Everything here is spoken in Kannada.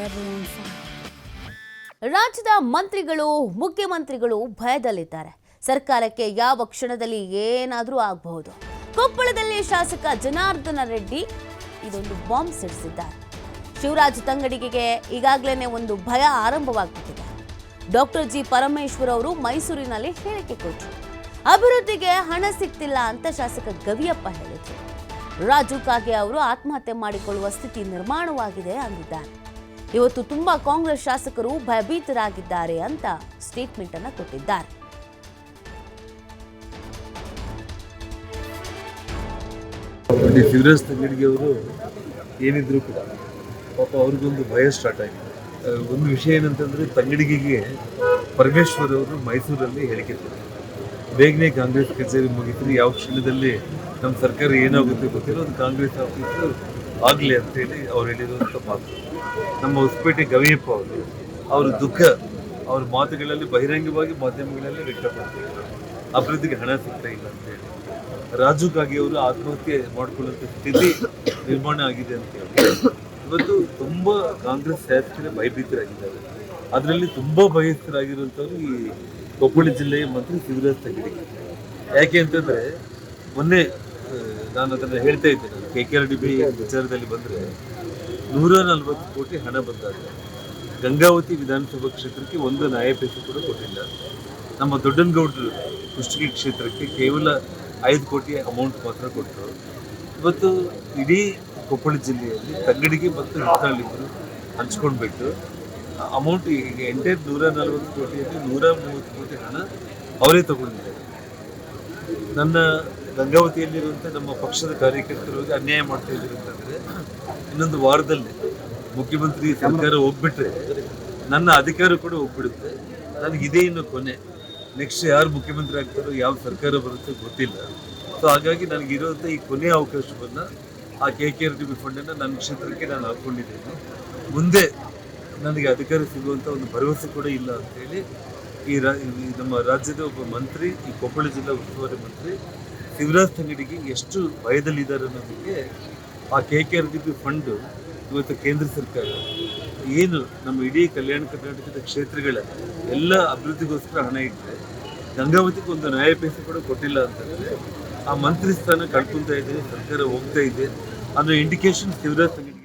everyone fine. ರಾಜ್ಯದ ಮಂತ್ರಿಗಳು ಮುಖ್ಯಮಂತ್ರಿಗಳು ಭಯದಲ್ಲಿದ್ದಾರೆ. ಸರ್ಕಾರಕ್ಕೆ ಯಾವ ಕ್ಷಣದಲ್ಲಿ ಏನಾದರೂ ಆಗಬಹುದು. ಕೊಪ್ಪಳದಲ್ಲಿ ಶಾಸಕ ಜನಾರ್ದನ ರೆಡ್ಡಿ ಇದೊಂದು ಬಾಂಬ್ ಸಿಡಿಸಿದ್ದಾರೆ. ಶಿವರಾಜ್ ತಂಗಡಿಗೆ ಈಗಾಗಲೇ ಒಂದು ಭಯ ಆರಂಭವಾಗುತ್ತಿದೆ. ಡಾಕ್ಟರ್ ಜಿ ಪರಮೇಶ್ವರ್ ಅವರು ಮೈಸೂರಿನಲ್ಲಿ ಹೇಳಿಕೆ ಕೊಟ್ಟರು. ಅಭಿವೃದ್ಧಿಗೆ ಹಣ ಸಿಗ್ತಿಲ್ಲ ಅಂತ ಶಾಸಕ ಗವಿಯಪ್ಪ ಹೇಳಿದರು. ರಾಜು ಕಾಗೆ ಅವರು ಆತ್ಮಹತ್ಯೆ ಮಾಡಿಕೊಳ್ಳುವ ಸ್ಥಿತಿ ನಿರ್ಮಾಣವಾಗಿದೆ ಅಂದಿದ್ದಾರೆ. ಇವತ್ತು ತುಂಬಾ ಕಾಂಗ್ರೆಸ್ ಶಾಸಕರು ಭಯಭೀತರಾಗಿದ್ದಾರೆ ಅಂತ ಸ್ಟೇಟ್ಮೆಂಟ್ ಅನ್ನು ಕೊಟ್ಟಿದ್ದಾರೆ. ಶಿವರಾಜ್ ತಂಗಡಿಗೆ ಅವರು ಏನಿದ್ರು ಕೂಡ ಪಾಪ ಅವ್ರಿಗೊಂದು ಭಯ ಸ್ಟಾರ್ಟ್ ಆಗಿದೆ. ಒಂದು ವಿಷಯ ಏನಂತಂದ್ರೆ ತಂಗಡಿಗೆಗೆ ಪರಮೇಶ್ವರ್ ಅವರು ಮೈಸೂರಲ್ಲಿ ಹೇಳಿಕೆ ಕೊಟ್ಟರು. ಬೇಗನೆ ಕಾಂಗ್ರೆಸ್ ಕಚೇರಿ ಮುಗಿದ್ರೆ ಯಾವ ಕ್ಷಣದಲ್ಲಿ ನಮ್ಮ ಸರ್ಕಾರ ಏನಾಗುತ್ತೆ ಗೊತ್ತಿಲ್ಲ, ಒಂದು ಕಾಂಗ್ರೆಸ್ ಆಫೀಸು ಆಗಲಿ ಅಂತೇಳಿ ಅವ್ರು ಹೇಳಿರುವಂಥ ಮಾತು. ನಮ್ಮ ಹೊಸಪೇಟೆ ಗವಿಯಪ್ಪ ಅವರು ಅವ್ರ ದುಃಖ ಅವ್ರ ಮಾತುಗಳಲ್ಲಿ ಬಹಿರಂಗವಾಗಿ ಮಾಧ್ಯಮಗಳಲ್ಲಿ ವ್ಯಕ್ತಪಡಿಸಿದ್ದಾರೆ. ಅಭಿವೃದ್ಧಿಗೆ ಹಣ ಸಿಗ್ತಾ ಇಲ್ಲ ಅಂತೇಳಿ. ರಾಜು ಕಾಗೆ ಅವರು ಆತ್ಮಹತ್ಯೆ ಮಾಡಿಕೊಳ್ಳುವಂಥ ಸ್ಥಿತಿ ನಿರ್ಮಾಣ ಆಗಿದೆ ಅಂತ ಹೇಳಿ ಇವತ್ತು ತುಂಬಾ ಕಾಂಗ್ರೆಸ್ ಶಾಸಕರೇ ಭಯಭೀತರಾಗಿದ್ದಾರೆ. ಅದರಲ್ಲಿ ತುಂಬಾ ಭಯಸ್ಥರಾಗಿರುವಂಥವ್ರು ಈ ಕೊಪ್ಪಳ ಜಿಲ್ಲೆಯ ಮಂತ್ರಿ ಶಿವರಾಜ್ ತಂಗಡಿಗೆ. ಯಾಕೆ ಅಂತಂದ್ರೆ ಮೊನ್ನೆ ನಾನು ಅದನ್ನು ಹೇಳ್ತಾ ಇದ್ದೇನೆ, KKRDB ವಿಚಾರದಲ್ಲಿ ಬಂದರೆ 140 ಕೋಟಿ ಹಣ ಬಂದಾಗ ಗಂಗಾವತಿ ವಿಧಾನಸಭಾ ಕ್ಷೇತ್ರಕ್ಕೆ ಒಂದು ನ್ಯಾಯಪೀಠ ಕೂಡ ಕೊಟ್ಟಿಲ್ಲ. ನಮ್ಮ ದೊಡ್ಡನಗೌಡರು ಕುಷ್ಟಗಿ ಕ್ಷೇತ್ರಕ್ಕೆ ಕೇವಲ 5 ಕೋಟಿ ಅಮೌಂಟ್ ಮಾತ್ರ ಕೊಟ್ಟರು. ಇವತ್ತು ಇಡೀ ಕೊಪ್ಪಳ ಜಿಲ್ಲೆಯಲ್ಲಿ ತಂಗಡಿಗೆ ಮತ್ತು ಹಿಟ್ನಾಳಿಬ್ಬರು ಹಂಚ್ಕೊಂಡ್ಬಿಟ್ಟು ಅಮೌಂಟ್ ಈಗ ಎಂಟೈರ್ 140 ಕೋಟಿಯಲ್ಲಿ 130 ಕೋಟಿ ಹಣ ಅವರೇ ತಗೊಂಡಿದ್ದಾರೆ. ನನ್ನ ಗಂಗಾವತಿಯಲ್ಲಿರುವಂಥ ನಮ್ಮ ಪಕ್ಷದ ಕಾರ್ಯಕರ್ತರಿಗೆ ಅನ್ಯಾಯ ಮಾಡ್ತಾ ಇದ್ದಾರೆ ಅಂತಂದರೆ ಇನ್ನೊಂದು ವಾರದಲ್ಲಿ ಮುಖ್ಯಮಂತ್ರಿ ಸರ್ಕಾರ ಹೋಗ್ಬಿಟ್ರೆ ನನ್ನ ಅಧಿಕಾರ ಕೂಡ ಹೋಗ್ಬಿಡುತ್ತೆ. ನನಗೆ ಇದೇ ಇನ್ನು ಕೊನೆ. ನೆಕ್ಸ್ಟ್ ಯಾರು ಮುಖ್ಯಮಂತ್ರಿ ಆಗ್ತಾರೋ, ಯಾವ ಸರ್ಕಾರ ಬರುತ್ತೆ ಗೊತ್ತಿಲ್ಲ. ಸೊ ಹಾಗಾಗಿ ನನಗಿರುವಂಥ ಈ ಕೊನೆಯ ಅವಕಾಶವನ್ನು ಆ KKRDB ಫಂಡನ್ನು ನನ್ನ ಕ್ಷೇತ್ರಕ್ಕೆ ನಾನು ಹಾಕ್ಕೊಂಡಿದ್ದೇನೆ. ಮುಂದೆ ನನಗೆ ಅಧಿಕಾರ ಸಿಗುವಂಥ ಒಂದು ಭರವಸೆ ಕೂಡ ಇಲ್ಲ ಅಂತೇಳಿ ನಮ್ಮ ರಾಜ್ಯದ ಒಬ್ಬ ಮಂತ್ರಿ, ಈ ಕೊಪ್ಪಳ ಜಿಲ್ಲಾ ಉಸ್ತುವಾರಿ ಮಂತ್ರಿ ಶಿವರಾಜ್ ತಂಗಡಿಗೆ ಎಷ್ಟು ಭಯದಲ್ಲಿದ್ದಾರೆ ಅನ್ನೋದಕ್ಕೆ ಆ KKRDB ಫಂಡು ಇವತ್ತು ಕೇಂದ್ರ ಸರ್ಕಾರ ಏನು ನಮ್ಮ ಇಡೀ ಕಲ್ಯಾಣ ಕರ್ನಾಟಕದ ಕ್ಷೇತ್ರಗಳ ಎಲ್ಲ ಅಭಿವೃದ್ಧಿಗೋಸ್ಕರ ಹಣ ಇಟ್ಟರೆ ಗಂಗಾವತಿಗೆ ಒಂದು ನ್ಯಾಯಪೀಠ ಕೂಡ ಕೊಟ್ಟಿಲ್ಲ ಅಂತಂದರೆ ಆ ಮಂತ್ರಿ ಸ್ಥಾನ ಕಳ್ಕೊತಾ ಇದೆ, ಸರ್ಕಾರ ಹೋಗ್ತಾ ಇದೆ ಅನ್ನೋ ಇಂಡಿಕೇಶನ್ ಶಿವರಾಜ್ ತಂಗಡಿಗೆ